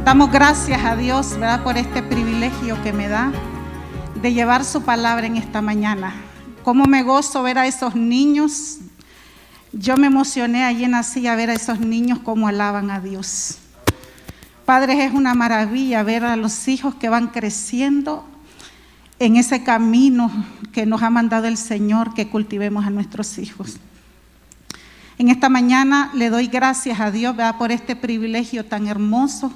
Damos gracias a Dios, ¿verdad?, por este privilegio que me da de llevar su palabra en esta mañana. Cómo me gozo ver a esos niños. Yo me emocioné allí en la silla a ver a esos niños cómo alaban a Dios. Padres, es una maravilla ver a los hijos que van creciendo en ese camino que nos ha mandado el Señor, que cultivemos a nuestros hijos. En esta mañana le doy gracias a Dios, ¿verdad?, por este privilegio tan hermoso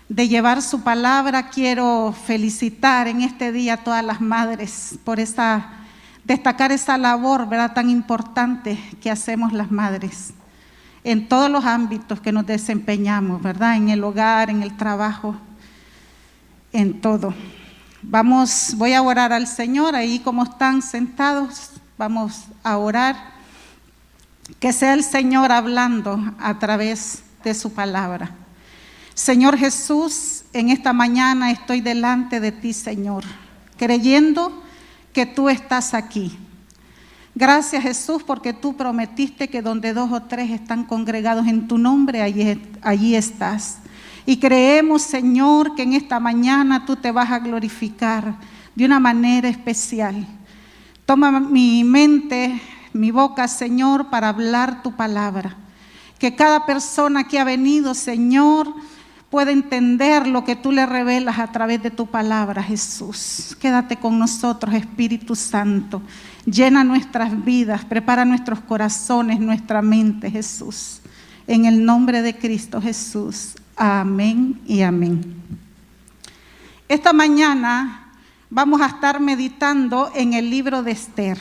de llevar su palabra. Quiero felicitar en este día a todas las madres por destacar esa labor, ¿verdad?, tan importante que hacemos las madres en todos los ámbitos que nos desempeñamos, ¿verdad?, en el hogar, en el trabajo, en todo. Voy a orar al Señor, ahí como están sentados, vamos a orar. Que sea el Señor hablando a través de su palabra. Señor Jesús, en esta mañana estoy delante de ti, Señor, creyendo que tú estás aquí. Gracias, Jesús, porque tú prometiste que donde 2 o 3 están congregados en tu nombre, allí estás. Y creemos, Señor, que en esta mañana tú te vas a glorificar de una manera especial. Toma mi mente, mi boca, Señor, para hablar tu palabra. Que cada persona que ha venido, Señor, pueda entender lo que tú le revelas a través de tu palabra, Jesús. Quédate con nosotros, Espíritu Santo. Llena nuestras vidas, prepara nuestros corazones, nuestra mente, Jesús. En el nombre de Cristo Jesús. Amén y amén. Esta mañana vamos a estar meditando en el libro de Esther.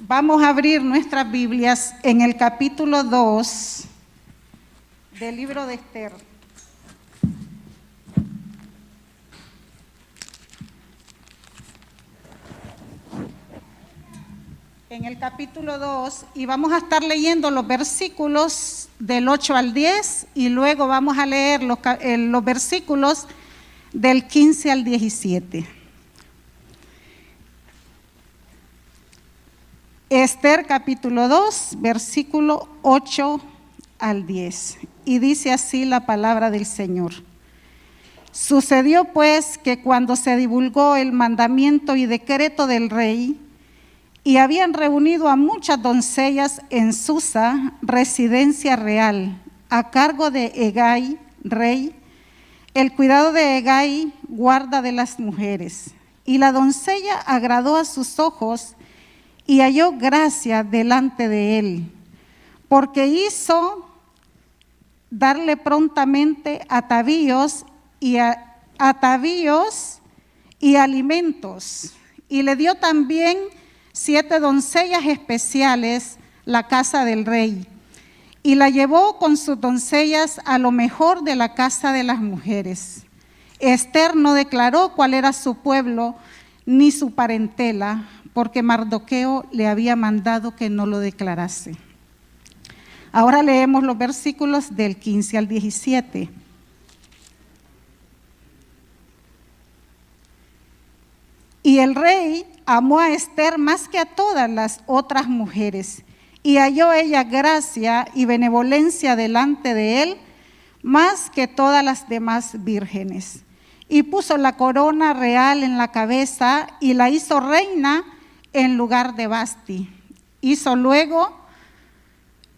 Vamos a abrir nuestras Biblias en el capítulo 2 del libro de Esther. En el capítulo 2, y vamos a estar leyendo los versículos del 8 al 10 y luego vamos a leer los versículos del 15 al 17. Esther capítulo 2, versículo 8 al 10. Y dice así la palabra del Señor. Sucedió pues que cuando se divulgó el mandamiento y decreto del rey, y habían reunido a muchas doncellas en Susa, residencia real, a cargo de Hegai, rey, el cuidado de Hegai, guarda de las mujeres. Y la doncella agradó a sus ojos y halló gracia delante de él, porque hizo darle prontamente atavíos y alimentos, y le dio también 7 doncellas especiales la casa del rey, y la llevó con sus doncellas a lo mejor de la casa de las mujeres. Esther no declaró cuál era su pueblo ni su parentela, porque Mardoqueo le había mandado que no lo declarase. Ahora leemos los versículos del 15 al 17. Y el rey amó a Esther más que a todas las otras mujeres, y halló ella gracia y benevolencia delante de él, más que todas las demás vírgenes. Y puso la corona real en la cabeza y la hizo reina en lugar de Vasti. Hizo luego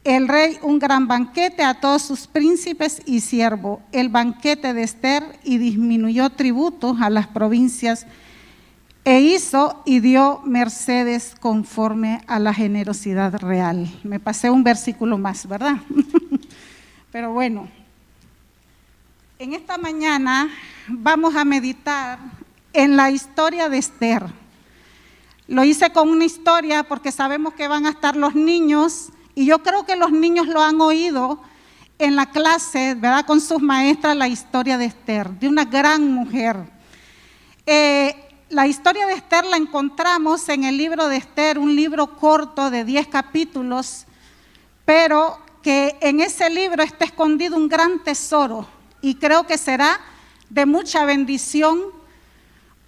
el rey un gran banquete a todos sus príncipes y siervos, el banquete de Esther, y disminuyó tributos a las provincias, e hizo y dio mercedes conforme a la generosidad real. Me pasé un versículo más, ¿verdad? Pero bueno, en esta mañana vamos a meditar en la historia de Esther. Lo hice con una historia porque sabemos que van a estar los niños, y yo creo que los niños lo han oído en la clase, ¿verdad?, con sus maestras, la historia de Esther, de una gran mujer. La historia de Esther la encontramos en el libro de Esther, un libro corto de 10 capítulos, pero que en ese libro está escondido un gran tesoro, y creo que será de mucha bendición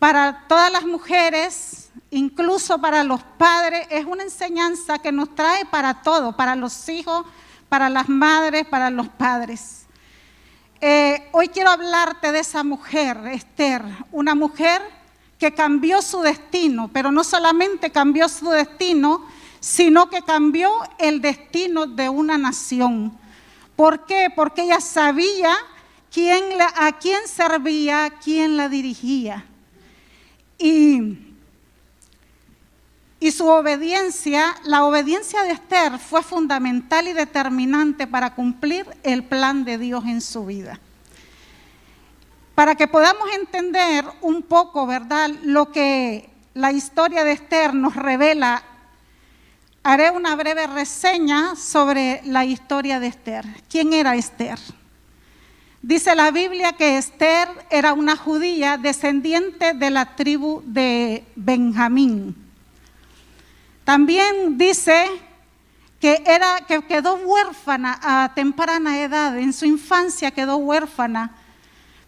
para todas las mujeres, incluso para los padres. Es una enseñanza que nos trae para todo, para los hijos, para las madres, para los padres. Hoy quiero hablarte de esa mujer, Esther, una mujer que cambió su destino, pero no solamente cambió su destino, sino que cambió el destino de una nación. ¿Por qué? Porque ella sabía a quién servía, quién la dirigía. Y su obediencia, la obediencia de Esther fue fundamental y determinante para cumplir el plan de Dios en su vida. Para que podamos entender un poco, ¿verdad?, lo que la historia de Esther nos revela, haré una breve reseña sobre la historia de Esther. ¿Quién era Esther? Dice la Biblia que Esther era una judía descendiente de la tribu de Benjamín. También dice que quedó huérfana a temprana edad, en su infancia quedó huérfana,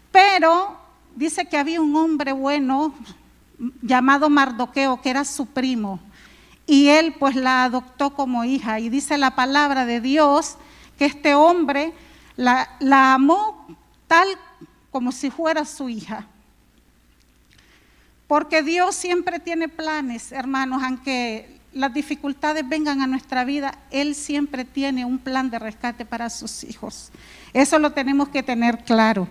pero dice que había un hombre bueno llamado Mardoqueo, que era su primo, y él pues la adoptó como hija, y dice la palabra de Dios que este hombre la amó tal como si fuera su hija. Porque Dios siempre tiene planes, hermanos, aunque las dificultades vengan a nuestra vida, Él siempre tiene un plan de rescate para sus hijos. Eso lo tenemos que tener claro,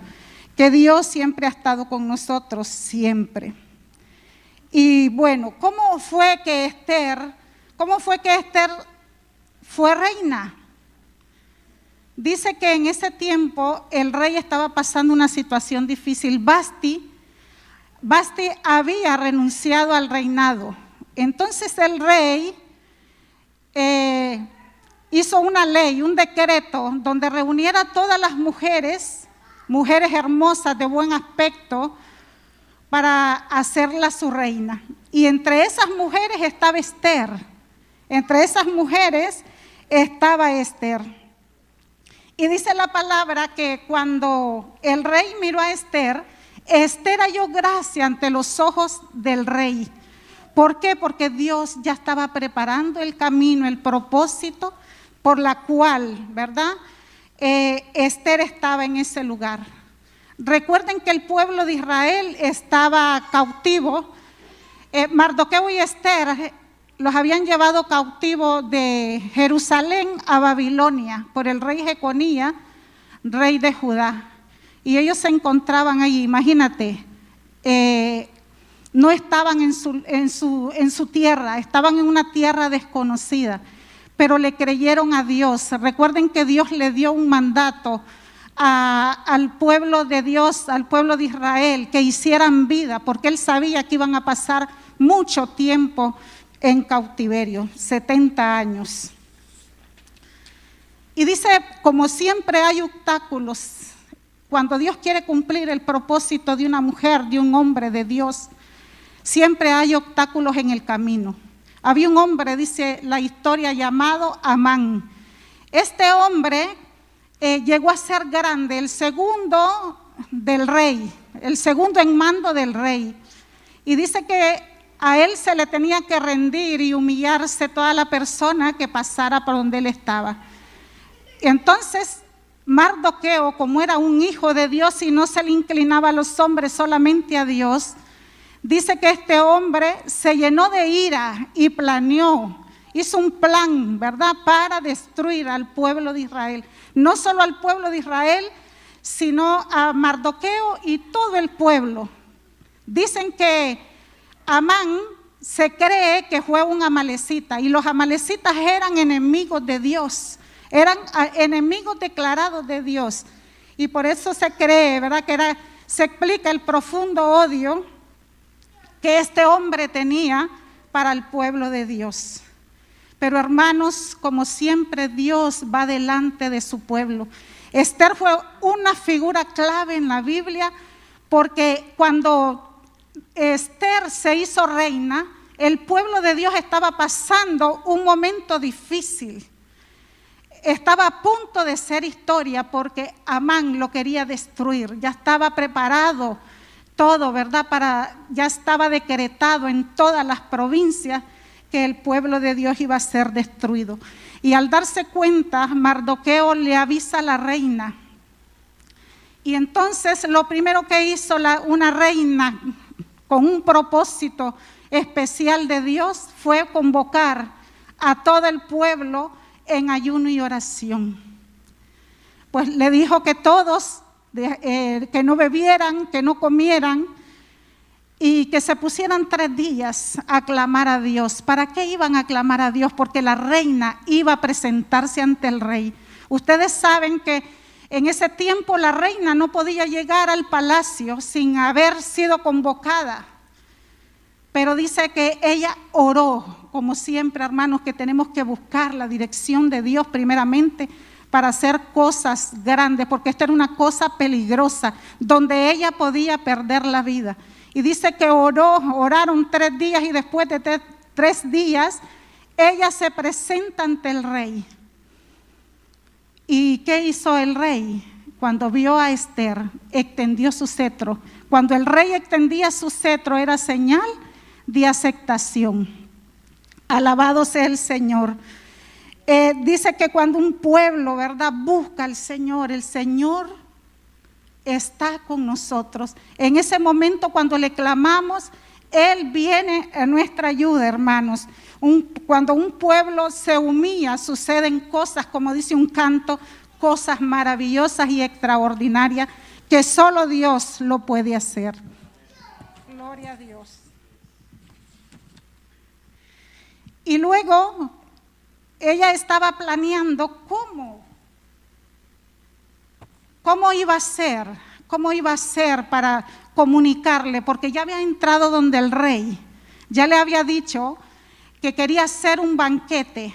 que Dios siempre ha estado con nosotros, siempre. Y bueno, ¿cómo fue que Esther fue reina? Dice que en ese tiempo el rey estaba pasando una situación difícil. Vasti había renunciado al reinado. Entonces el rey hizo una ley, un decreto, donde reuniera a todas las mujeres hermosas de buen aspecto, para hacerla su reina. Y entre esas mujeres estaba Esther. Y dice la palabra que cuando el rey miró a Esther, Esther halló gracia ante los ojos del rey. ¿Por qué? Porque Dios ya estaba preparando el camino, el propósito por la cual, ¿verdad?, Esther estaba en ese lugar. Recuerden que el pueblo de Israel estaba cautivo. Mardoqueo y Esther los habían llevado cautivos de Jerusalén a Babilonia por el rey Jeconías, rey de Judá. Y ellos se encontraban allí, imagínate, no estaban en su tierra, estaban en una tierra desconocida, pero le creyeron a Dios. Recuerden que Dios le dio un mandato al pueblo de Dios, al pueblo de Israel, que hicieran vida, porque Él sabía que iban a pasar mucho tiempo en cautiverio, 70 años. Y dice, como siempre hay obstáculos, cuando Dios quiere cumplir el propósito de una mujer, de un hombre de Dios, siempre hay obstáculos en el camino. Había un hombre, dice la historia, llamado Amán. Este hombre llegó a ser grande, el segundo del rey, el segundo en mando del rey. Y dice que a él se le tenía que rendir y humillarse toda la persona que pasara por donde él estaba. Entonces, Mardoqueo, como era un hijo de Dios y no se le inclinaba a los hombres, solamente a Dios, dice que este hombre se llenó de ira y planeó, hizo un plan, ¿verdad?, para destruir al pueblo de Israel. No solo al pueblo de Israel, sino a Mardoqueo y todo el pueblo. Dicen que Amán se cree que fue un amalecita, y los amalecitas eran enemigos de Dios, eran enemigos declarados de Dios. Y por eso se cree, ¿verdad?, se explica el profundo odio que este hombre tenía para el pueblo de Dios. Pero hermanos, como siempre, Dios va delante de su pueblo. Esther fue una figura clave en la Biblia, porque cuando Esther se hizo reina, el pueblo de Dios estaba pasando un momento difícil. Estaba a punto de ser historia, porque Amán lo quería destruir. Ya estaba preparado todo, ¿verdad? Ya estaba decretado en todas las provincias que el pueblo de Dios iba a ser destruido. Y al darse cuenta, Mardoqueo le avisa a la reina Y entonces lo primero que hizo una reina con un propósito especial de Dios fue convocar a todo el pueblo en ayuno y oración. Pues le dijo que todos, que no bebieran, que no comieran y que se pusieran 3 días a clamar a Dios. ¿Para qué iban a clamar a Dios? Porque la reina iba a presentarse ante el rey. Ustedes saben que en ese tiempo la reina no podía llegar al palacio sin haber sido convocada. Pero dice que ella oró, como siempre, hermanos, que tenemos que buscar la dirección de Dios primeramente para hacer cosas grandes, porque esta era una cosa peligrosa, donde ella podía perder la vida. Y dice que oraron 3 días y después de 3 días, ella se presenta ante el rey. ¿Y qué hizo el rey? Cuando vio a Esther, extendió su cetro. Cuando el rey extendía su cetro era señal de aceptación. Alabado sea el Señor. Dice que cuando un pueblo, ¿verdad?, busca al Señor, el Señor está con nosotros. En ese momento cuando le clamamos, Él viene a nuestra ayuda, hermanos. Cuando un pueblo se humilla, suceden cosas, como dice un canto, cosas maravillosas y extraordinarias que solo Dios lo puede hacer. Gloria a Dios. Y luego ella estaba planeando cómo iba a ser para comunicarle, porque ya había entrado donde el rey, ya le había dicho que quería hacer un banquete,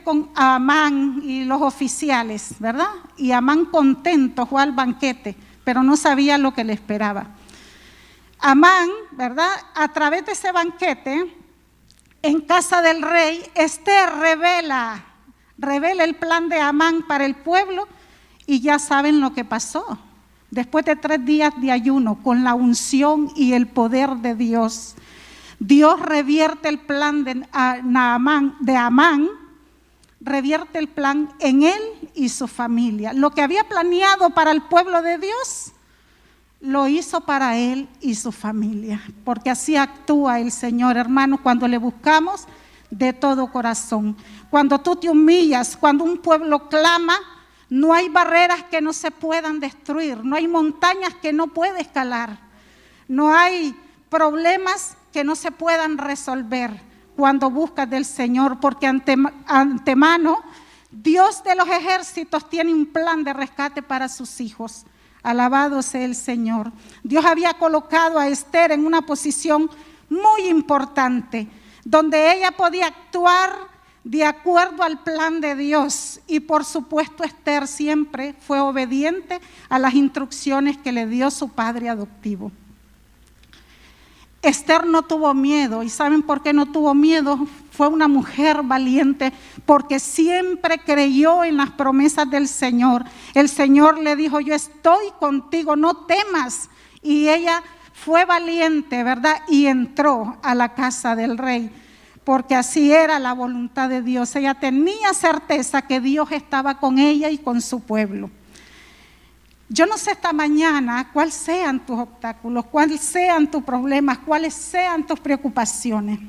con Amán y los oficiales, ¿verdad? Y Amán contento fue al banquete, pero no sabía lo que le esperaba. Amán, ¿verdad?, a través de ese banquete, en casa del rey, Esther revela el plan de Amán para el pueblo, y ya saben lo que pasó. Después de 3 días de ayuno, con la unción y el poder de Dios, Dios revierte el plan de Amán, revierte el plan en él y su familia. Lo que había planeado para el pueblo de Dios, lo hizo para él y su familia, porque así actúa el Señor, hermano, cuando le buscamos de todo corazón. Cuando tú te humillas, cuando un pueblo clama, no hay barreras que no se puedan destruir, no hay montañas que no puede escalar, no hay problemas que no se puedan resolver cuando buscas del Señor, porque antemano Dios de los ejércitos tiene un plan de rescate para sus hijos. Alabado sea el Señor. Dios había colocado a Esther en una posición muy importante, donde ella podía actuar de acuerdo al plan de Dios. Y por supuesto Esther siempre fue obediente a las instrucciones que le dio su padre adoptivo. Esther no tuvo miedo. ¿Y saben por qué no tuvo miedo? Fue una mujer valiente, porque siempre creyó en las promesas del Señor. El Señor le dijo: yo estoy contigo, no temas. Y ella fue valiente, ¿verdad? Y entró a la casa del rey, porque así era la voluntad de Dios. Ella tenía certeza que Dios estaba con ella y con su pueblo. Yo no sé esta mañana cuáles sean tus obstáculos, cuáles sean tus problemas, cuáles sean tus preocupaciones.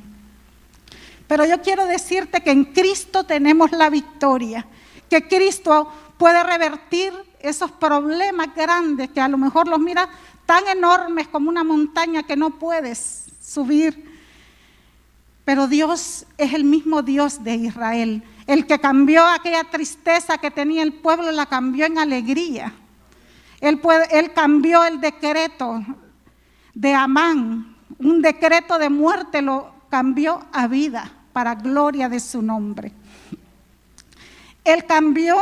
Pero yo quiero decirte que en Cristo tenemos la victoria, que Cristo puede revertir esos problemas grandes que a lo mejor los miras tan enormes como una montaña que no puedes subir. Pero Dios es el mismo Dios de Israel, el que cambió aquella tristeza que tenía el pueblo, la cambió en alegría. Él cambió el decreto de Amán, un decreto de muerte, lo cambió a vida para gloria de su nombre. Él cambió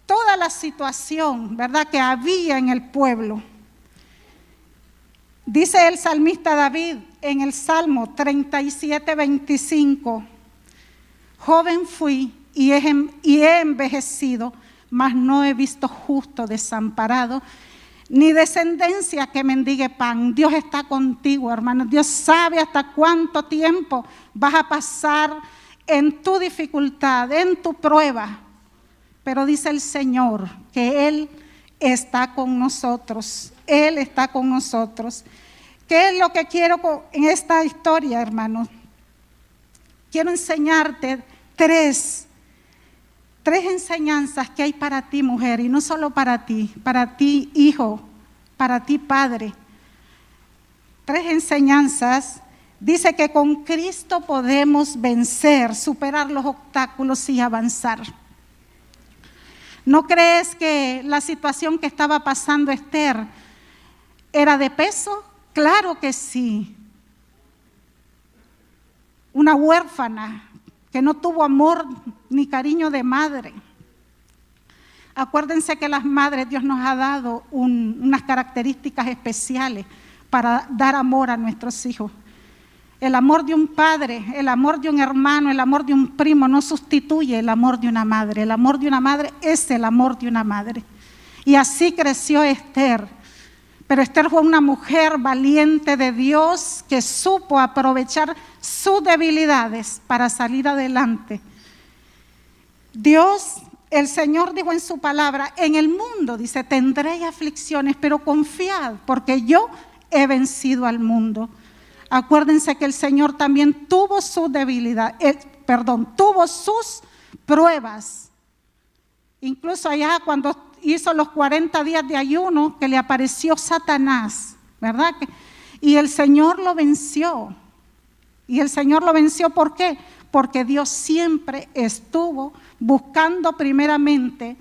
toda la situación, ¿verdad?, que había en el pueblo. Dice el salmista David en el Salmo 37:25: joven fui y he envejecido, mas no he visto justo desamparado, ni descendencia que mendigue pan. Dios está contigo, hermano. Dios sabe hasta cuánto tiempo vas a pasar en tu dificultad, en tu prueba. pero dice el Señor que Él está con nosotros. Él está con nosotros. ¿Qué es lo que quiero en esta historia, hermanos? Quiero enseñarte tres enseñanzas que hay para ti, mujer, y no solo para ti, hijo, para ti, padre. 3 enseñanzas. Dice que con Cristo podemos vencer, superar los obstáculos y avanzar. ¿No crees que la situación que estaba pasando Esther era de peso? Claro que sí. Una huérfana que no tuvo amor ni cariño de madre. Acuérdense que las madres, Dios nos ha dado unas características especiales para dar amor a nuestros hijos. El amor de un padre, el amor de un hermano, el amor de un primo no sustituye el amor de una madre. El amor de una madre es el amor de una madre. Y así creció Esther. Pero Esther fue una mujer valiente de Dios que supo aprovechar sus debilidades para salir adelante. Dios, el Señor dijo en su palabra, en el mundo, dice, tendréis aflicciones, pero confiad, porque yo he vencido al mundo. Acuérdense que el Señor también tuvo su debilidad, tuvo sus pruebas. Incluso allá cuando hizo los 40 días de ayuno, que le apareció Satanás, ¿verdad? Y el Señor lo venció. Y el Señor lo venció, ¿por qué? Porque Dios siempre estuvo buscando primeramente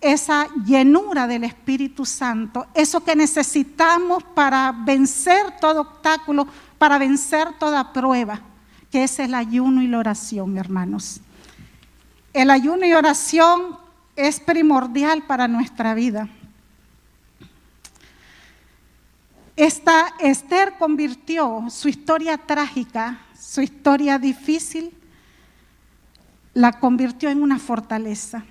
esa llenura del Espíritu Santo, eso que necesitamos para vencer todo obstáculo, para vencer toda prueba, que es el ayuno y la oración, hermanos. El ayuno y oración es primordial para nuestra vida. Esther convirtió su historia trágica, su historia difícil, la convirtió en una fortaleza.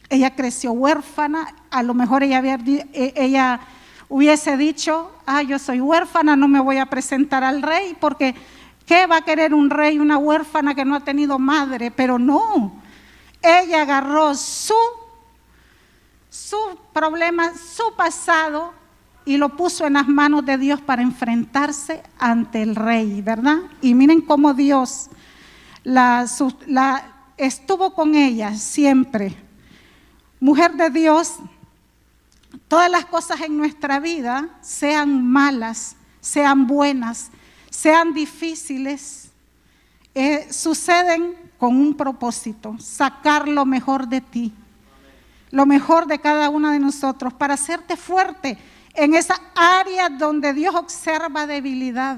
Ella creció huérfana, a lo mejor ella hubiese dicho, yo soy huérfana, no me voy a presentar al rey, porque ¿qué va a querer un rey, una huérfana que no ha tenido madre? Pero no, ella agarró su problema, su pasado, y lo puso en las manos de Dios para enfrentarse ante el rey, ¿verdad? Y miren cómo Dios estuvo con ella siempre. Mujer de Dios, todas las cosas en nuestra vida, sean malas, sean buenas, sean difíciles, suceden con un propósito, sacar lo mejor de ti, lo mejor de cada uno de nosotros, para hacerte fuerte en esa área donde Dios observa debilidad.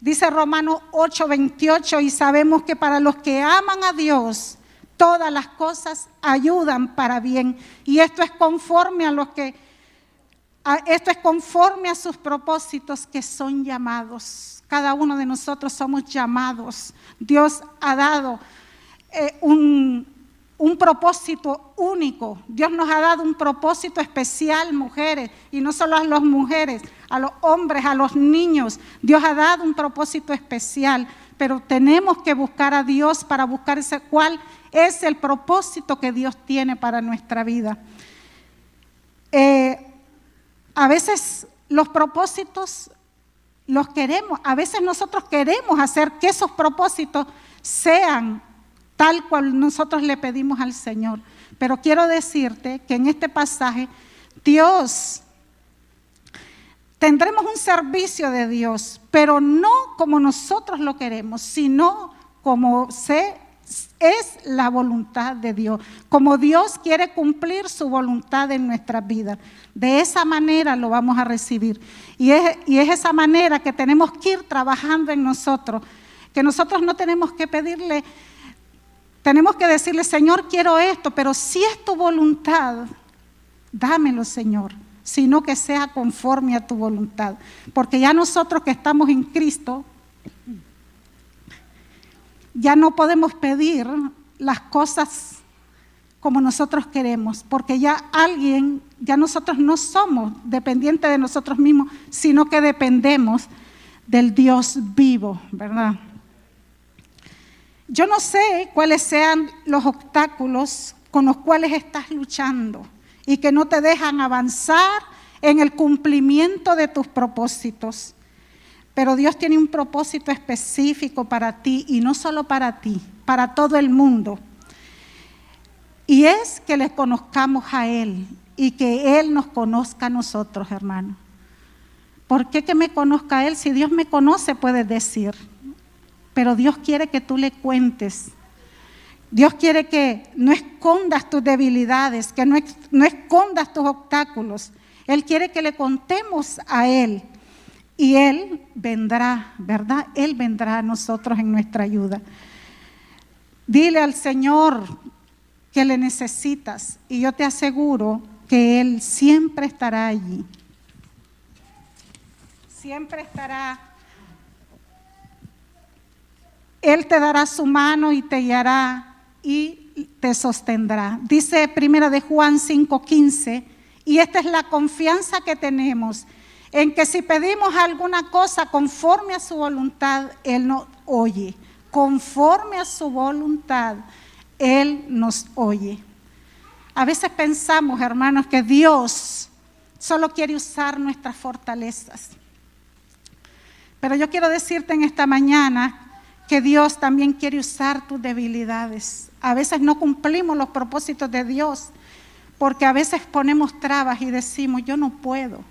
Dice Romanos 8:28, y sabemos que para los que aman a Dios, todas las cosas ayudan para bien. Y esto es conforme a sus propósitos que son llamados. Cada uno de nosotros somos llamados. Dios ha dado un propósito único. Dios nos ha dado un propósito especial, mujeres, y no solo a las mujeres, a los hombres, a los niños. Dios ha dado un propósito especial, pero tenemos que buscar a Dios para buscar cuál es el propósito que Dios tiene para nuestra vida. A veces los propósitos los queremos, a veces nosotros queremos hacer que esos propósitos sean tal cual nosotros le pedimos al Señor. Pero quiero decirte que en este pasaje, tendremos un servicio de Dios, pero no como nosotros lo queremos, sino como es la voluntad de Dios, como Dios quiere cumplir su voluntad en nuestras vidas. De esa manera lo vamos a recibir. Y es esa manera que tenemos que ir trabajando en nosotros, que nosotros no tenemos que pedirle, tenemos que decirle, Señor, quiero esto, pero si es tu voluntad, dámelo, Señor, sino que sea conforme a tu voluntad. Porque ya nosotros que estamos en Cristo, ya no podemos pedir las cosas como nosotros queremos, porque ya nosotros no somos dependientes de nosotros mismos, sino que dependemos del Dios vivo, ¿verdad? Yo no sé cuáles sean los obstáculos con los cuales estás luchando y que no te dejan avanzar en el cumplimiento de tus propósitos. Pero Dios tiene un propósito específico para ti, y no solo para ti, para todo el mundo. Y es que le conozcamos a Él y que Él nos conozca a nosotros, hermano. ¿Por qué que me conozca a Él? Si Dios me conoce, puedes decir. Pero Dios quiere que tú le cuentes. Dios quiere que no escondas tus debilidades, que no escondas tus obstáculos. Él quiere que le contemos a Él. Y Él vendrá, ¿verdad? Él vendrá a nosotros en nuestra ayuda. Dile al Señor que le necesitas, y yo te aseguro que Él siempre estará allí. Siempre estará. Él te dará su mano y te guiará y te sostendrá. Dice 1 de Juan 5:15, y esta es la confianza que tenemos, en que si pedimos alguna cosa conforme a su voluntad, Él nos oye. Conforme a su voluntad, Él nos oye. A veces pensamos, hermanos, que Dios solo quiere usar nuestras fortalezas. Pero yo quiero decirte en esta mañana que Dios también quiere usar tus debilidades. A veces no cumplimos los propósitos de Dios porque a veces ponemos trabas y decimos, yo no puedo.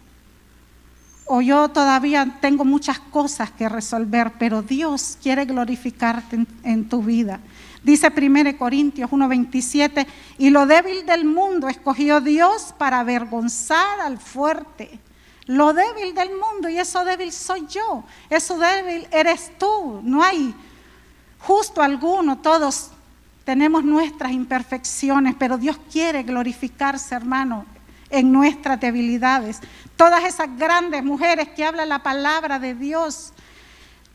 O yo todavía tengo muchas cosas que resolver, pero Dios quiere glorificarte en tu vida. Dice 1 Corintios 1:27, y lo débil del mundo escogió Dios para avergonzar al fuerte. Lo débil del mundo, y eso débil soy yo, eso débil eres tú. No hay justo alguno, todos tenemos nuestras imperfecciones, pero Dios quiere glorificarse, hermano, en nuestras debilidades. Todas esas grandes mujeres que habla la palabra de Dios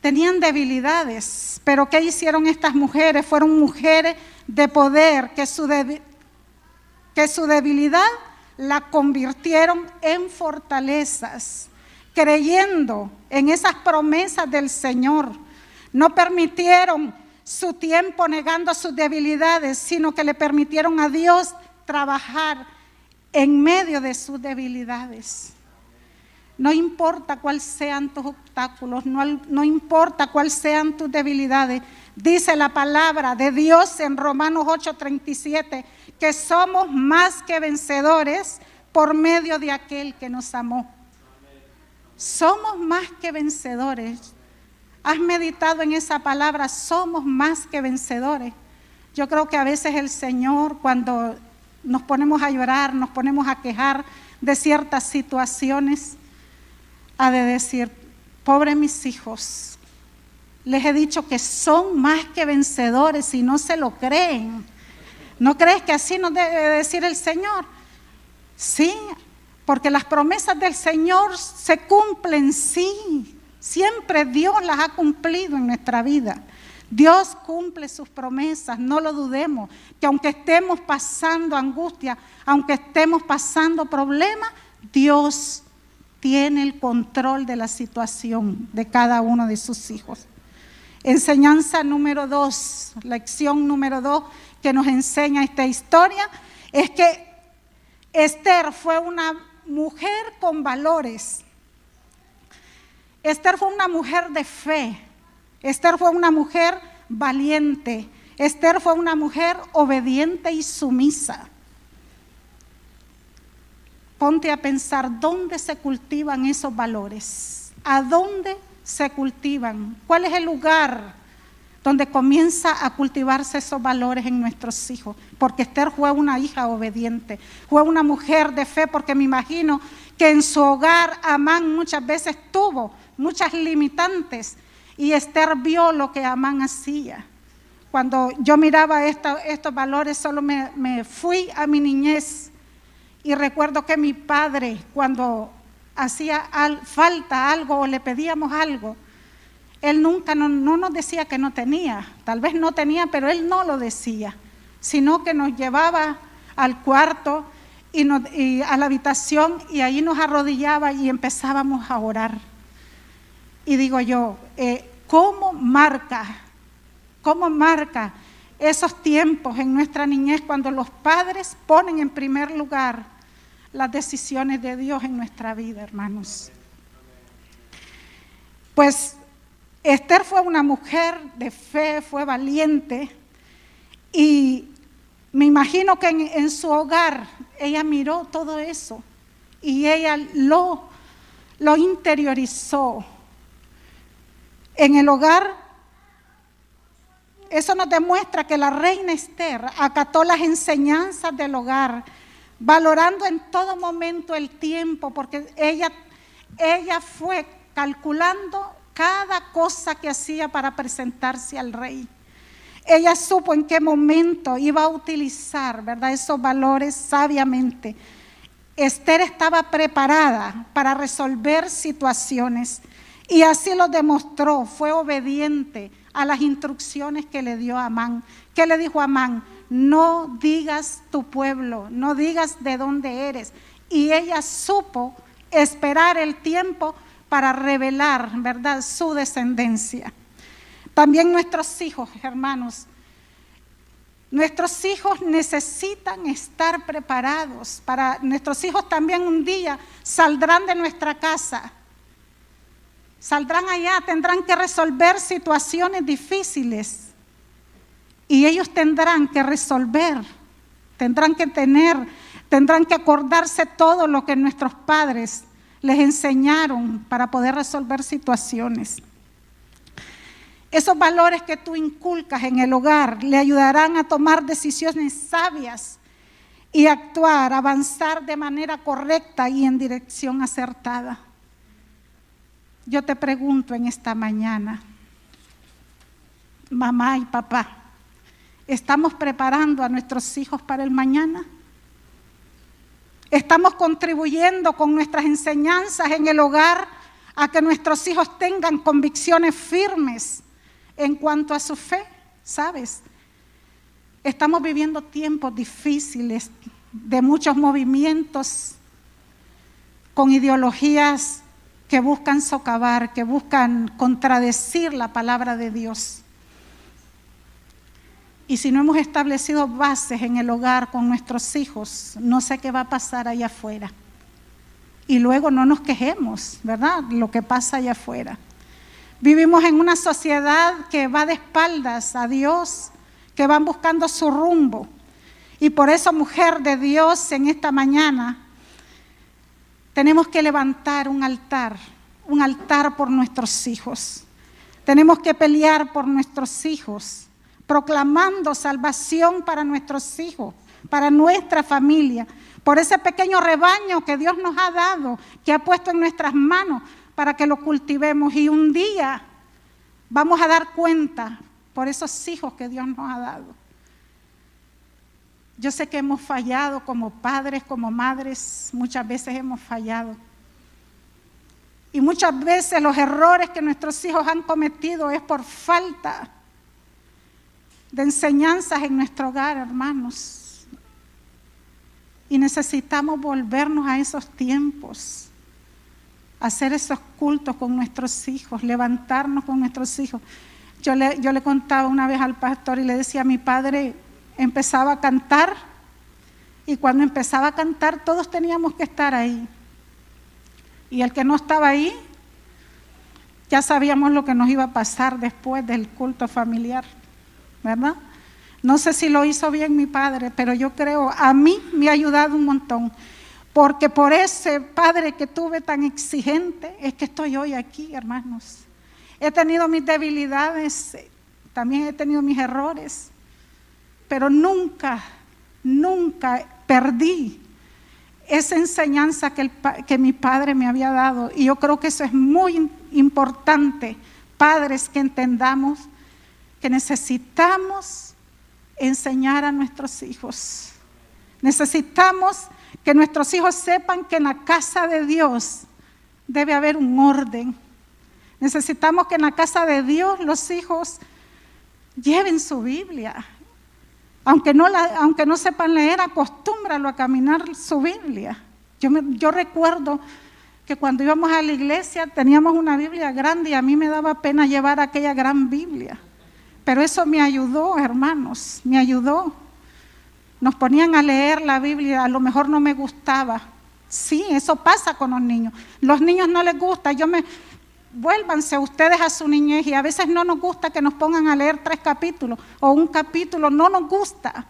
tenían debilidades, pero ¿qué hicieron estas mujeres? Fueron mujeres de poder que su debilidad la convirtieron en fortalezas, creyendo en esas promesas del Señor. No permitieron su tiempo negando sus debilidades, sino que le permitieron a Dios trabajar en medio de sus debilidades. No importa cuáles sean tus obstáculos, no importa cuáles sean tus debilidades. Dice la palabra de Dios en Romanos 8:37, que somos más que vencedores por medio de aquel que nos amó. Somos más que vencedores. ¿Has meditado en esa palabra? Somos más que vencedores. Yo creo que a veces el Señor, cuando nos ponemos a llorar, nos ponemos a quejar de ciertas situaciones, ha de decir, pobre mis hijos, les he dicho que son más que vencedores y no se lo creen. ¿No crees que así nos debe decir el Señor? Sí, porque las promesas del Señor se cumplen, sí. Siempre Dios las ha cumplido en nuestra vida. Dios cumple sus promesas, no lo dudemos, que aunque estemos pasando angustia, aunque estemos pasando problemas, Dios tiene el control de la situación de cada uno de sus hijos. Enseñanza número 2, lección número 2 que nos enseña esta historia, es que Esther fue una mujer con valores. Esther fue una mujer de fe. Esther fue una mujer valiente. Esther fue una mujer obediente y sumisa. Ponte a pensar, ¿dónde se cultivan esos valores? ¿A dónde se cultivan? ¿Cuál es el lugar donde comienza a cultivarse esos valores en nuestros hijos? Porque Esther fue una hija obediente, fue una mujer de fe, porque me imagino que en su hogar Amán muchas veces tuvo muchas limitantes y Esther vio lo que Amán hacía. Cuando yo miraba estos valores, solo me fui a mi niñez. Y recuerdo que mi padre, cuando hacía falta algo o le pedíamos algo, él nunca no nos decía que no tenía. Tal vez no tenía, pero él no lo decía, sino que nos llevaba al cuarto y a la habitación, y ahí nos arrodillaba y empezábamos a orar. Y digo yo, ¿cómo marca cómo marca esos tiempos en nuestra niñez cuando los padres ponen en primer lugar las decisiones de Dios en nuestra vida, hermanos. Pues Esther fue una mujer de fe, fue valiente, y me imagino que en su hogar ella miró todo eso y ella lo interiorizó. En el hogar, eso nos demuestra que la reina Esther acató las enseñanzas del hogar, valorando en todo momento el tiempo, porque ella fue calculando cada cosa que hacía para presentarse al rey. Ella supo en qué momento iba a utilizar, ¿verdad?, esos valores sabiamente. Esther estaba preparada para resolver situaciones y así lo demostró. Fue obediente a las instrucciones que le dio Amán. ¿Qué le dijo Amán? No digas tu pueblo, no digas de dónde eres. Y ella supo esperar el tiempo para revelar, ¿verdad?, su descendencia. También nuestros hijos, hermanos, nuestros hijos necesitan estar preparados. Nuestros hijos también un día saldrán de nuestra casa, saldrán allá, tendrán que resolver situaciones difíciles y ellos tendrán que resolver, tendrán que acordarse todo lo que nuestros padres les enseñaron para poder resolver situaciones. Esos valores que tú inculcas en el hogar le ayudarán a tomar decisiones sabias y avanzar de manera correcta y en dirección acertada. Yo te pregunto en esta mañana, mamá y papá, ¿estamos preparando a nuestros hijos para el mañana? ¿Estamos contribuyendo con nuestras enseñanzas en el hogar a que nuestros hijos tengan convicciones firmes en cuanto a su fe? ¿Sabes? Estamos viviendo tiempos difíciles de muchos movimientos con ideologías que buscan socavar, que buscan contradecir la palabra de Dios. Y si no hemos establecido bases en el hogar con nuestros hijos, no sé qué va a pasar allá afuera. Y luego no nos quejemos, ¿verdad?, lo que pasa allá afuera. Vivimos en una sociedad que va de espaldas a Dios, que van buscando su rumbo. Y por eso, mujer de Dios, en esta mañana tenemos que levantar un altar por nuestros hijos. Tenemos que pelear por nuestros hijos, proclamando salvación para nuestros hijos, para nuestra familia, por ese pequeño rebaño que Dios nos ha dado, que ha puesto en nuestras manos, para que lo cultivemos y un día vamos a dar cuenta por esos hijos que Dios nos ha dado. Yo sé que hemos fallado como padres, como madres, muchas veces hemos fallado. Y muchas veces los errores que nuestros hijos han cometido es por falta de enseñanzas en nuestro hogar, hermanos. Y necesitamos volvernos a esos tiempos, hacer esos cultos con nuestros hijos, levantarnos con nuestros hijos. Yo le contaba una vez al pastor y le decía, mi padre empezaba a cantar y cuando empezaba a cantar todos teníamos que estar ahí. Y el que no estaba ahí, ya sabíamos lo que nos iba a pasar después del culto familiar, ¿verdad? No sé si lo hizo bien mi padre, pero yo creo, a mí me ha ayudado un montón. Porque por ese padre que tuve tan exigente, es que estoy hoy aquí, hermanos. He tenido mis debilidades, también he tenido mis errores, pero nunca perdí esa enseñanza que mi padre me había dado. Y yo creo que eso es muy importante, padres, que entendamos que necesitamos enseñar a nuestros hijos. Necesitamos que nuestros hijos sepan que en la casa de Dios debe haber un orden. Necesitamos que en la casa de Dios los hijos lleven su Biblia. Aunque no sepan leer, acostúmbralo a caminar su Biblia. Yo recuerdo que cuando íbamos a la iglesia teníamos una Biblia grande y a mí me daba pena llevar aquella gran Biblia. Pero eso me ayudó, hermanos, me ayudó. Nos ponían a leer la Biblia, a lo mejor no me gustaba. Sí, eso pasa con los niños. Los niños no les gusta. Vuélvanse ustedes a su niñez, y a veces no nos gusta que nos pongan a leer 3 capítulos o un capítulo, no nos gusta.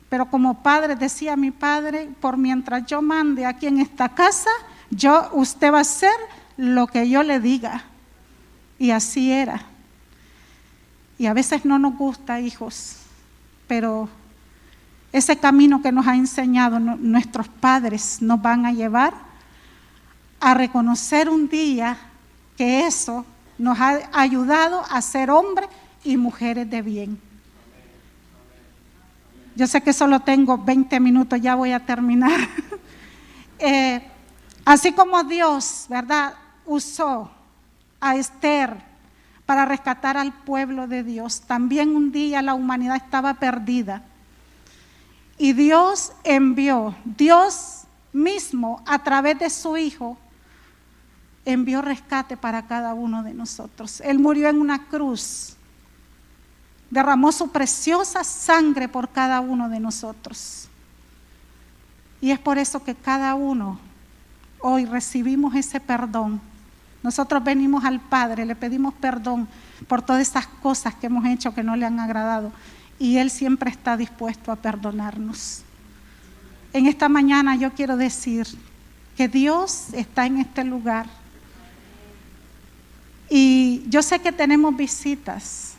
Pero como padre, decía mi padre, por mientras yo mande aquí en esta casa, usted va a hacer lo que yo le diga. Y así era. Y a veces no nos gusta, hijos, pero ese camino que nos ha enseñado nuestros padres nos van a llevar a reconocer un día que eso nos ha ayudado a ser hombres y mujeres de bien. Yo sé que solo tengo 20 minutos, ya voy a terminar. Así como Dios, ¿verdad?, usó a Esther para rescatar al pueblo de Dios, también un día la humanidad estaba perdida. Y Dios mismo a través de su Hijo, envió rescate para cada uno de nosotros. Él murió en una cruz, derramó su preciosa sangre por cada uno de nosotros. Y es por eso que cada uno hoy recibimos ese perdón. Nosotros venimos al Padre, le pedimos perdón por todas esas cosas que hemos hecho que no le han agradado, y Él siempre está dispuesto a perdonarnos. En esta mañana yo quiero decir que Dios está en este lugar. Y yo sé que tenemos visitas.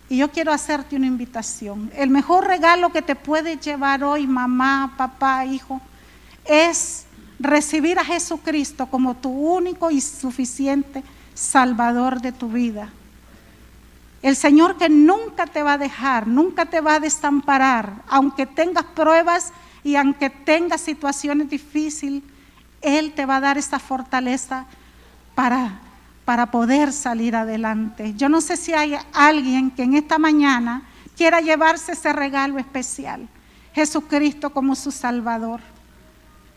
Y yo quiero hacerte una invitación. El mejor regalo que te puedes llevar hoy, mamá, papá, hijo, es recibir a Jesucristo como tu único y suficiente Salvador de tu vida. El Señor que nunca te va a dejar, nunca te va a desamparar, aunque tengas pruebas y aunque tengas situaciones difíciles, Él te va a dar esa fortaleza para poder salir adelante. Yo no sé si hay alguien que en esta mañana quiera llevarse ese regalo especial, Jesucristo como su Salvador.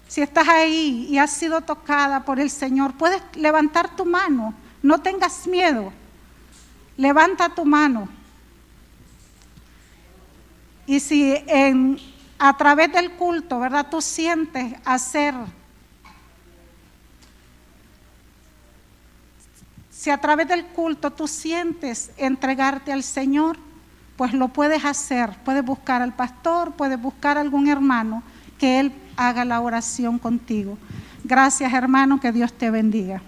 Si estás ahí y has sido tocada por el Señor, puedes levantar tu mano, no tengas miedo, levanta tu mano. Y si a través del culto, ¿verdad?, tú sientes si a través del culto tú sientes entregarte al Señor, pues lo puedes hacer. Puedes buscar al pastor, puedes buscar a algún hermano que él haga la oración contigo. Gracias, hermano, que Dios te bendiga.